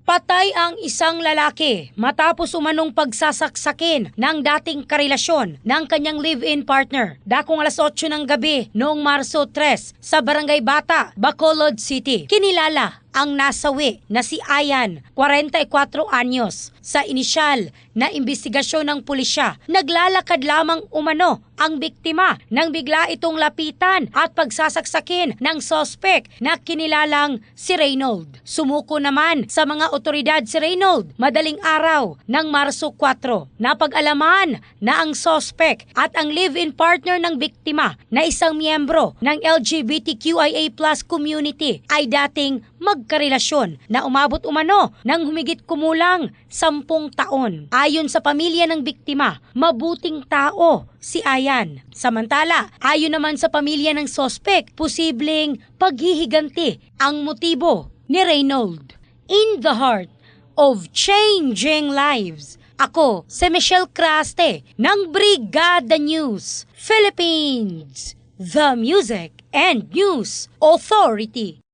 Patay ang isang lalaki matapos umanong pagsasaksakin ng dating karelasyon ng kanyang live-in partner. Dakong alas 8 ng gabi noong Marso 3 sa Barangay Bata, Bacolod City. Kinilala ang nasawi na si Ayan, 44 anyos. Sa inisyal na imbestigasyon ng pulisya, naglalakad lamang umano ang biktima nang bigla itong lapitan at pagsasaksakin ng sospek na kinilalang si Reynold. Sumuko naman sa mga otoridad si Reynold madaling araw ng Marso 4. Napag-alaman na ang sospek at ang live-in partner ng biktima na isang miyembro ng LGBTQIA+ community ay dating magkarelasyon na umabot umano ng humigit kumulang 10 taon. Ayon sa pamilya ng biktima, mabuting tao si Ayan. Samantala, ayon naman sa pamilya ng sospek, posibleng paghihiganti ang motibo ni Reynold. In the heart of changing lives, ako si Michelle Craste ng Brigada News Philippines, the Music and News Authority.